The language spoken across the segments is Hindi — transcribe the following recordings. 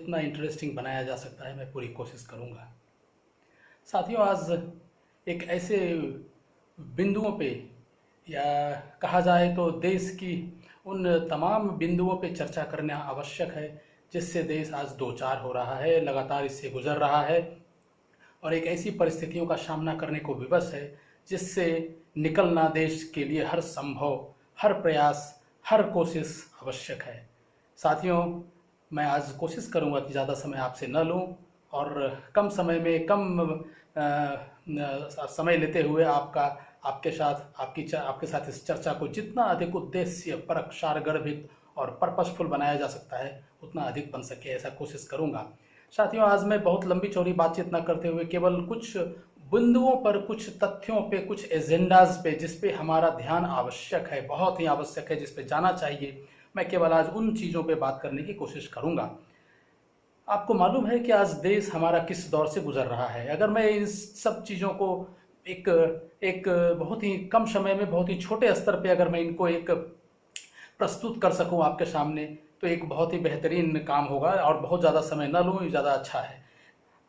जितना इंटरेस्टिंग बनाया जा सकता है मैं पूरी कोशिश करूँगा। साथियों, आज एक ऐसे बिंदुओं पे, या कहा जाए तो देश की उन तमाम बिंदुओं पे चर्चा करना आवश्यक है जिससे देश आज दो चार हो रहा है, लगातार इससे गुजर रहा है और एक ऐसी परिस्थितियों का सामना करने को विवश है जिससे निकलना देश के लिए हर संभव, हर प्रयास, हर कोशिश आवश्यक है। साथियों, मैं आज कोशिश करूंगा कि ज़्यादा समय आपसे न लूं और कम समय में कम समय लेते हुए आपके साथ इस चर्चा को जितना अधिक उद्देश्य परक, सारगर्भित और पर्पसफुल बनाया जा सकता है उतना अधिक बन सके, ऐसा कोशिश करूंगा। साथियों, आज मैं बहुत लंबी चौड़ी बातचीत न करते हुए केवल कुछ बिंदुओं पर, कुछ तथ्यों पे, कुछ एजेंडाज पे जिस पे हमारा ध्यान आवश्यक है, बहुत ही आवश्यक है, जिस पे जाना चाहिए, मैं केवल आज उन चीज़ों पे बात करने की कोशिश करूंगा। आपको मालूम है कि आज देश हमारा किस दौर से गुजर रहा है। अगर मैं इस सब चीज़ों को एक एक बहुत ही कम समय में, बहुत ही छोटे स्तर पे अगर मैं इनको एक प्रस्तुत कर सकूं आपके सामने, तो एक बहुत ही बेहतरीन काम होगा और बहुत ज़्यादा समय न लूँ, ज़्यादा अच्छा है।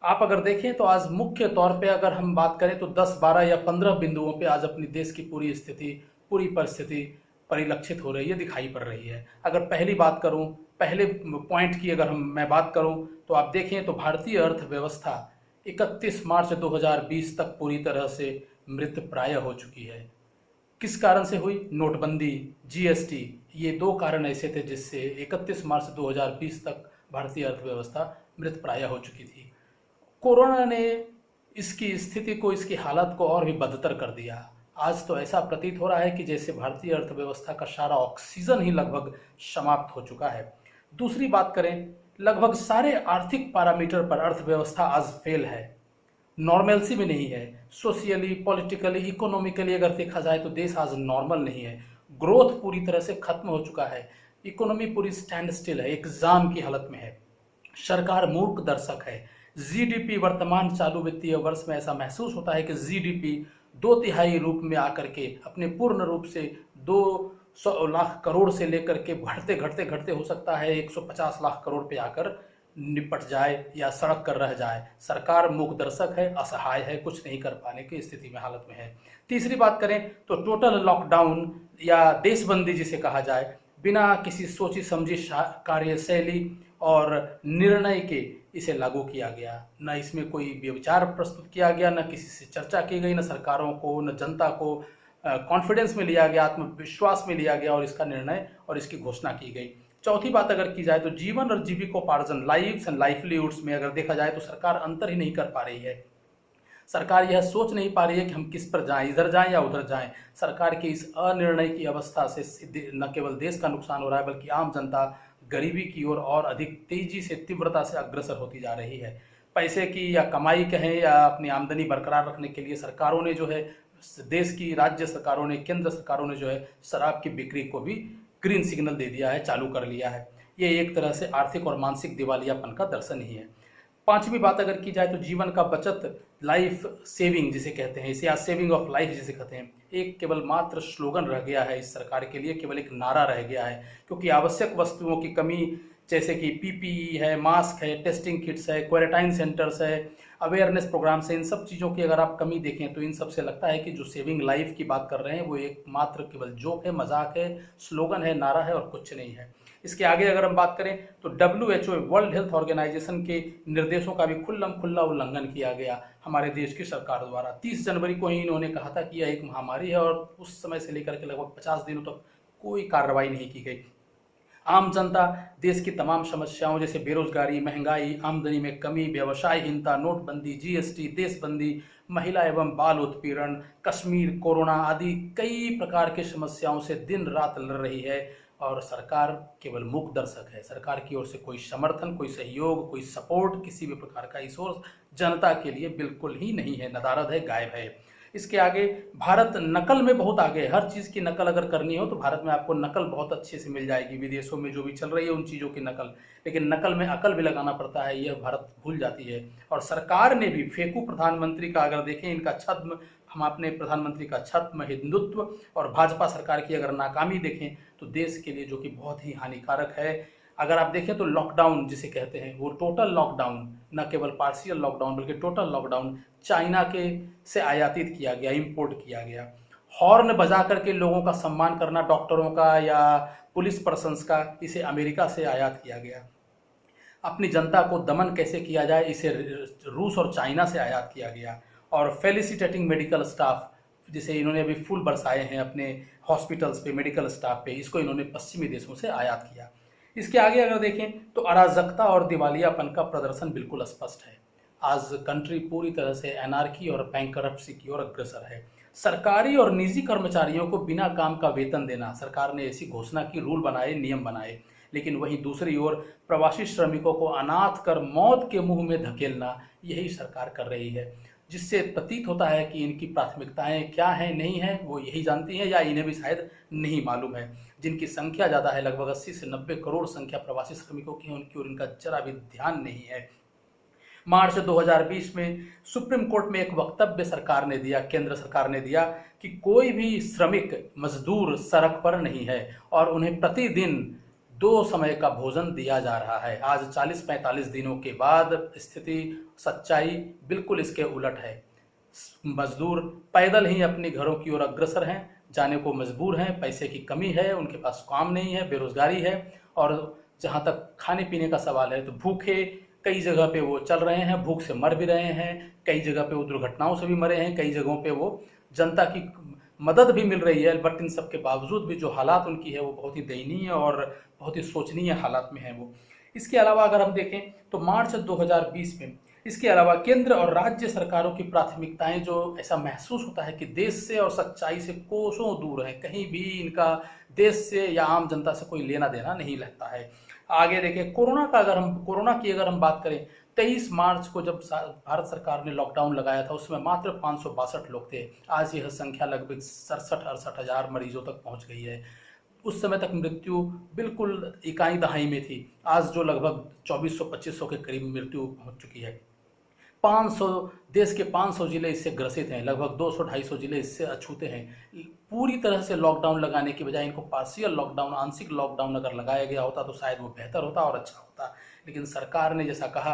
आप अगर देखें तो आज मुख्य तौर पे अगर हम बात करें तो 10, 12 या 15 बिंदुओं पे आज अपनी देश की पूरी स्थिति, पूरी परिस्थिति परिलक्षित हो रही है, दिखाई पड़ रही है। अगर पहली बात करूं, पहले पॉइंट की अगर मैं बात करूं तो आप देखें तो भारतीय अर्थव्यवस्था 31 मार्च 2020 तक पूरी तरह से मृतप्राय हो चुकी है। किस कारण से हुई? नोटबंदी, जीएसटी, ये दो कारण ऐसे थे जिससे 31 मार्च 2020 तक भारतीय अर्थव्यवस्था मृतप्राय हो चुकी थी। कोरोना ने इसकी स्थिति को, इसकी हालत को और भी बदतर कर दिया। आज तो ऐसा प्रतीत हो रहा है कि जैसे भारतीय अर्थव्यवस्था का सारा ऑक्सीजन ही लगभग समाप्त हो चुका है। दूसरी बात करें, लगभग सारे आर्थिक पैरामीटर पर अर्थव्यवस्था आज फेल है, नॉर्मलसी में नहीं है। सोशियली, पॉलिटिकली, इकोनॉमिकली अगर देखा जाए तो देश आज नॉर्मल नहीं है। ग्रोथ पूरी तरह से खत्म हो चुका है, इकोनॉमी पूरी स्टैंड स्टिल है, एग्जाम की हालत में है, सरकार मूर्ख दर्शक है। जीडीपी वर्तमान चालू वित्तीय वर्ष में ऐसा महसूस होता है कि जीडीपी 2/3 रूप में आकर के अपने पूर्ण रूप से 200 लाख करोड़ से लेकर के घटते घटते घटते हो सकता है 150 लाख करोड़ पे आकर निपट जाए या सड़क कर रह जाए। सरकार मूक दर्शक है, असहाय है, कुछ नहीं कर पाने की स्थिति में, हालत में है। तीसरी बात करें तो टोटल लॉकडाउन या देशबंदी जिसे कहा जाए, बिना किसी सोची समझी कार्यशैली और निर्णय के इसे लागू किया गया। न इसमें कोई विचार प्रस्तुत किया गया, न किसी से चर्चा की गई, न सरकारों को, न जनता को कॉन्फिडेंस में लिया गया, आत्मविश्वास में लिया गया और इसका निर्णय और इसकी घोषणा की गई। चौथी बात अगर की जाए तो जीवन और जीविकोपार्जन, लाइफ्स एंड लाइवलीहुड्स में अगर देखा जाए तो सरकार अंतर ही नहीं कर पा रही है। सरकार यह सोच नहीं पा रही है कि हम किस पर जाएं, इधर जाएं या उधर जाएं। सरकार की इस अनिर्णय की अवस्था से न केवल देश का नुकसान हो रहा है बल्कि आम जनता गरीबी की ओर और अधिक तेजी से, तीव्रता से अग्रसर होती जा रही है। पैसे की या कमाई कहें या अपनी आमदनी बरकरार रखने के लिए सरकारों ने जो है, देश की राज्य सरकारों ने, केंद्र सरकारों ने जो है शराब की बिक्री को भी ग्रीन सिग्नल दे दिया है, चालू कर लिया है। ये एक तरह से आर्थिक और मानसिक दिवालियापन का दर्शन ही है। पांचवी बात अगर की जाए तो जीवन का बचत, लाइफ सेविंग जिसे कहते हैं, इसे आज सेविंग ऑफ लाइफ जिसे कहते हैं, एक केवल मात्र स्लोगन रह गया है इस सरकार के लिए, केवल एक नारा रह गया है। क्योंकि आवश्यक वस्तुओं की कमी, जैसे कि पीपीई है, मास्क है, टेस्टिंग किट्स है, क्वारंटाइन सेंटर्स है, अवेयरनेस प्रोग्राम्स है, इन सब चीज़ों की अगर आप कमी देखें तो इन सब से लगता है कि जो सेविंग लाइफ की बात कर रहे हैं वो एक मात्र केवल जोक है, मजाक है, स्लोगन है, नारा है और कुछ नहीं है। इसके आगे अगर हम बात करें तो WHO, वर्ल्ड हेल्थ ऑर्गेनाइजेशन के निर्देशों का भी खुल्लम खुल्ला उल्लंघन किया गया हमारे देश की सरकार द्वारा। 30 जनवरी को ही इन्होंने कहा था कि यह एक महामारी है और उस समय से लेकर के लगभग 50 दिनों तक कोई कार्रवाई नहीं की गई। आम जनता देश की तमाम समस्याओं जैसे बेरोजगारी, महंगाई, आमदनी में कमी, व्यवसायहीनता, नोटबंदी, जीएसटी, देशबंदी, महिला एवं बाल उत्पीड़न, कश्मीर, कोरोना आदि कई प्रकार की समस्याओं से दिन रात लड़ रही है और सरकार केवल मूक दर्शक है। सरकार की ओर से कोई समर्थन, कोई सहयोग, कोई सपोर्ट किसी भी प्रकार का इस ओर जनता के लिए बिल्कुल ही नहीं है, नदारद है, गायब है। इसके आगे भारत नकल में बहुत आगे है। हर चीज़ की नकल अगर करनी हो तो भारत में आपको नकल बहुत अच्छे से मिल जाएगी, विदेशों में जो भी चल रही है उन चीज़ों की नकल। लेकिन नकल में अकल भी लगाना पड़ता है, यह भारत भूल जाती है। और सरकार ने भी फेकू प्रधानमंत्री का अगर देखें, इनका छद्म, हम अपने प्रधानमंत्री का छद्म, हिंदुत्व और भाजपा सरकार की अगर नाकामी देखें तो देश के लिए जो कि बहुत ही हानिकारक है, अगर आप देखें तो लॉकडाउन जिसे कहते हैं वो टोटल लॉकडाउन, न केवल पार्शियल लॉकडाउन बल्कि टोटल लॉकडाउन चाइना के से आयातित किया गया, इंपोर्ट किया गया। हॉर्न बजा करके लोगों का सम्मान करना, डॉक्टरों का या पुलिस पर्सन्स का, इसे अमेरिका से आयात किया गया। अपनी जनता को दमन कैसे किया जाए, इसे रूस और चाइना से आयात किया गया। और फेलिसिटेटिंग मेडिकल स्टाफ, जिसे इन्होंने अभी फूल बरसाए हैं अपने हॉस्पिटल्स पे, मेडिकल स्टाफ पे, इसको इन्होंने पश्चिमी देशों से आयात किया। इसके आगे अगर देखें तो अराजकता और दिवालियापन का प्रदर्शन बिल्कुल स्पष्ट है। आज कंट्री पूरी तरह से एनार्की और बैंकरप्सी की ओर अग्रसर है। सरकारी और निजी कर्मचारियों को बिना काम का वेतन देना, सरकार ने ऐसी घोषणा की, रूल बनाए, नियम बनाए, लेकिन वहीं दूसरी ओर प्रवासी श्रमिकों को अनाथ कर मौत के मुंह में धकेलना, यही सरकार कर रही है। जिससे प्रतीत होता है कि इनकी प्राथमिकताएं क्या हैं, नहीं हैं, वो यही जानती हैं या इन्हें भी शायद नहीं मालूम है। जिनकी संख्या ज़्यादा है, लगभग 80 से 90 करोड़ संख्या प्रवासी श्रमिकों की है, उनकी और इनका जरा भी ध्यान नहीं है। मार्च 2020 में सुप्रीम कोर्ट में एक वक्तव्य सरकार ने दिया, केंद्र सरकार ने दिया कि कोई भी श्रमिक मजदूर सड़क पर नहीं है और उन्हें प्रतिदिन 2 समय का भोजन दिया जा रहा है। आज 40-45 दिनों के बाद स्थिति, सच्चाई बिल्कुल इसके उलट है। मजदूर पैदल ही अपने घरों की ओर अग्रसर हैं, जाने को मजबूर हैं, पैसे की कमी है, उनके पास काम नहीं है, बेरोजगारी है। और जहाँ तक खाने पीने का सवाल है तो भूखे कई जगह पे वो चल रहे हैं, भूख से मर भी रहे हैं, कई जगह पे वो दुर्घटनाओं से भी मरे हैं, कई जगहों पे वो जनता की मदद भी मिल रही है, बट इन सब के बावजूद भी जो हालात उनकी है वो बहुत ही दयनीय और बहुत ही शोचनीय हालात में है वो। इसके अलावा अगर हम देखें तो मार्च 2020 में इसके अलावा केंद्र और राज्य सरकारों की प्राथमिकताएं, जो ऐसा महसूस होता है कि देश से और सच्चाई से कोसों दूर है, कहीं भी इनका देश से या आम जनता से कोई लेना देना नहीं लगता है। आगे देखें कोरोना की अगर हम बात करें, 23 मार्च को जब भारत सरकार ने लॉकडाउन लगाया था उसमें मात्र 562 लोग थे। आज यह संख्या लगभग 67-68 हज़ार मरीजों तक पहुंच गई है। उस समय तक मृत्यु बिल्कुल इकाई दहाई में थी, आज जो लगभग 2400-2500 के करीब मृत्यु पहुंच चुकी है। 500 देश के 500 जिले इससे ग्रसित हैं, लगभग 200-250 जिले इससे अछूते हैं। पूरी तरह से लॉकडाउन लगाने की बजाय इनको पार्शियल लॉकडाउन, आंशिक लॉकडाउन अगर लगाया गया होता तो शायद वो बेहतर होता और अच्छा होता। लेकिन सरकार ने जैसा कहा,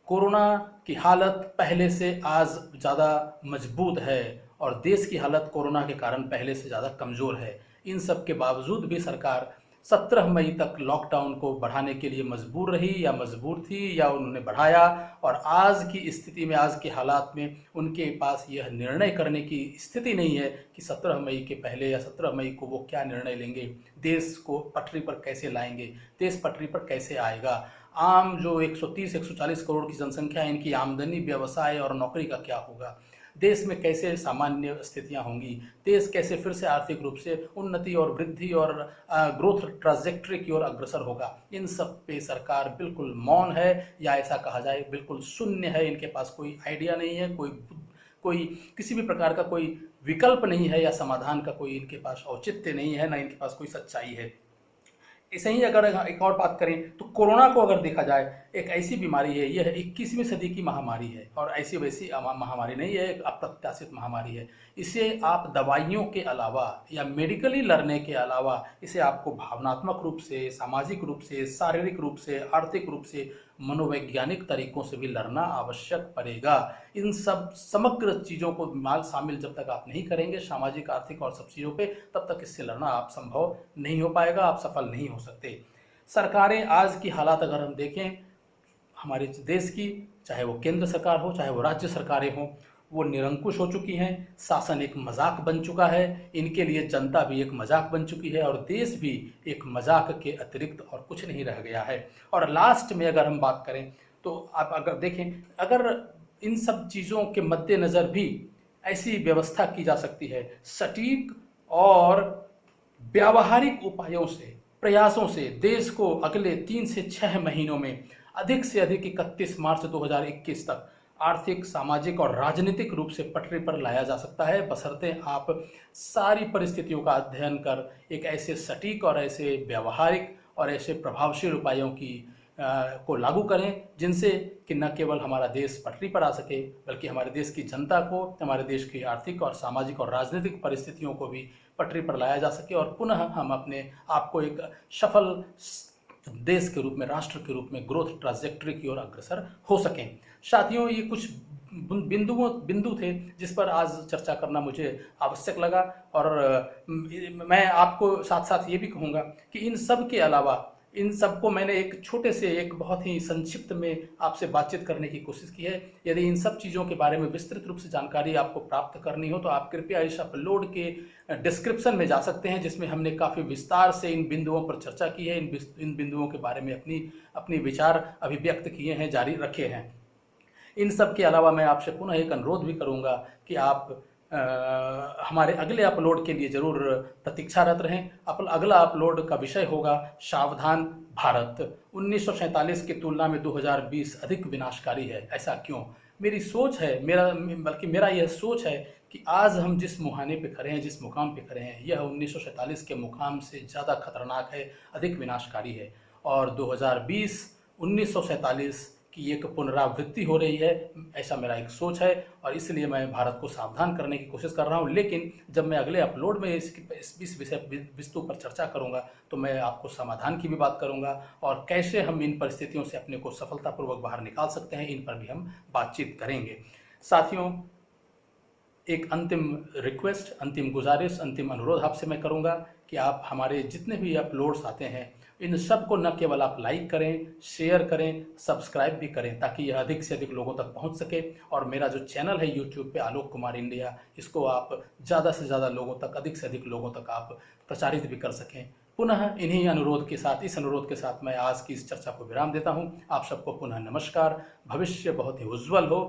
कोरोना की हालत पहले से आज ज़्यादा मजबूत है और देश की हालत कोरोना के कारण पहले से ज़्यादा कमज़ोर है। इन सब के बावजूद भी सरकार 17 मई तक लॉकडाउन को बढ़ाने के लिए मजबूर रही या मजबूर थी या उन्होंने बढ़ाया। और आज की स्थिति में, आज के हालात में उनके पास यह निर्णय करने की स्थिति नहीं है कि 17 मई के पहले या 17 मई को वो क्या निर्णय लेंगे, देश को पटरी पर कैसे लाएंगे, देश पटरी पर कैसे आएगा। आम जो 130-140 करोड़ की जनसंख्या है, इनकी आमदनी, व्यवसाय और नौकरी का क्या होगा, देश में कैसे सामान्य स्थितियां होंगी, देश कैसे फिर से आर्थिक रूप से उन्नति और वृद्धि और ग्रोथ ट्रांजेक्टरी की ओर अग्रसर होगा। इन सब पे सरकार बिल्कुल मौन है, या ऐसा कहा जाए बिल्कुल शून्य है। इनके पास कोई आइडिया नहीं है, कोई किसी भी प्रकार का कोई विकल्प नहीं है या समाधान का कोई इनके पास औचित्य नहीं है, ना इनके पास कोई सच्चाई है। ऐसे ही अगर एक और बात करें तो कोरोना को अगर देखा जाए, एक ऐसी बीमारी है, यह 21वीं सदी की महामारी है और ऐसी वैसी महामारी नहीं है, एक अप्रत्याशित महामारी है। इसे आप दवाइयों के अलावा या मेडिकली लड़ने के अलावा इसे आपको भावनात्मक रूप से, सामाजिक रूप से, शारीरिक रूप से, आर्थिक रूप से, मनोवैज्ञानिक तरीकों से भी लड़ना आवश्यक पड़ेगा। इन सब समग्र चीज़ों को शामिल जब तक आप नहीं करेंगे, सामाजिक, आर्थिक और सब चीज़ों पे, तब तक इससे लड़ना आप संभव नहीं हो पाएगा, आप सफल नहीं हो सकते। सरकारें आज की हालात अगर हम देखें हमारे देश की, चाहे वो केंद्र सरकार हो चाहे वो राज्य सरकारें हों, वो निरंकुश हो चुकी हैं। शासन एक मजाक बन चुका है, इनके लिए जनता भी एक मजाक बन चुकी है और देश भी एक मजाक के अतिरिक्त और कुछ नहीं रह गया है। और लास्ट में अगर हम बात करें तो आप अगर देखें, अगर इन सब चीज़ों के मद्देनज़र भी ऐसी व्यवस्था की जा सकती है, सटीक और व्यावहारिक उपायों से, प्रयासों से देश को अगले 3 से 6 महीनों में अधिक से अधिक 31 मार्च 2021 तक आर्थिक, सामाजिक और राजनीतिक रूप से पटरी पर लाया जा सकता है, बशर्ते आप सारी परिस्थितियों का अध्ययन कर एक ऐसे सटीक और ऐसे व्यावहारिक और ऐसे प्रभावशील उपायों को लागू करें जिनसे कि न केवल हमारा देश पटरी पर आ सके, बल्कि हमारे देश की जनता को, हमारे देश की आर्थिक और सामाजिक और राजनीतिक परिस्थितियों को भी पटरी पर लाया जा सके और पुनः हम अपने आप को एक सफल देश के रूप में, राष्ट्र के रूप में ग्रोथ ट्रांजेक्टरी की ओर अग्रसर हो सकें। साथियों, ये कुछ बिंदु थे जिस पर आज चर्चा करना मुझे आवश्यक लगा। और मैं आपको साथ साथ ये भी कहूँगा कि इन सब के अलावा, इन सबको मैंने एक छोटे से, एक बहुत ही संक्षिप्त में आपसे बातचीत करने की कोशिश की है। यदि इन सब चीज़ों के बारे में विस्तृत रूप से जानकारी आपको प्राप्त करनी हो तो आप कृपया इस अपलोड के डिस्क्रिप्शन में जा सकते हैं, जिसमें हमने काफ़ी विस्तार से इन बिंदुओं पर चर्चा की है, इन बिंदुओं के बारे में अपनी विचार अभिव्यक्त किए हैं, जारी रखे हैं। इन सब के अलावा मैं आपसे पुनः एक अनुरोध भी करूंगा कि आप हमारे अगले अपलोड के लिए ज़रूर प्रतीक्षारत रहें। अगला अपलोड का विषय होगा सावधान भारत। 1947 की तुलना में 2020 अधिक विनाशकारी है, ऐसा क्यों? मेरी सोच है, मेरा यह सोच है कि आज हम जिस मुहाने पे खड़े हैं, जिस मुकाम पे खड़े हैं, यह 1947 के मुकाम से ज़्यादा खतरनाक है, अधिक विनाशकारी है। और 2020 1947 की एक पुनरावृत्ति हो रही है, ऐसा मेरा एक सोच है। और इसलिए मैं भारत को सावधान करने की कोशिश कर रहा हूँ। लेकिन जब मैं अगले अपलोड में इस वस्तु पर चर्चा करूँगा तो मैं आपको समाधान की भी बात करूँगा, और कैसे हम इन परिस्थितियों से अपने को सफलतापूर्वक बाहर निकाल सकते हैं, इन पर भी हम बातचीत करेंगे। साथियों, एक अंतिम रिक्वेस्ट, अंतिम गुजारिश, अंतिम अनुरोध आपसे मैं करूंगा कि आप हमारे जितने भी अपलोड्स आते हैं, इन सब को न केवल आप लाइक करें, शेयर करें, सब्सक्राइब भी करें, ताकि यह अधिक से अधिक लोगों तक पहुंच सके। और मेरा जो चैनल है यूट्यूब पे, आलोक कुमार इंडिया, इसको आप ज़्यादा से ज़्यादा लोगों तक, अधिक से अधिक लोगों तक आप प्रचारित भी कर सकें। पुनः इन्हीं अनुरोध के साथ, इस अनुरोध के साथ मैं आज की इस चर्चा को विराम देता हूँ। आप सबको पुनः नमस्कार। भविष्य बहुत ही उज्जवल हो।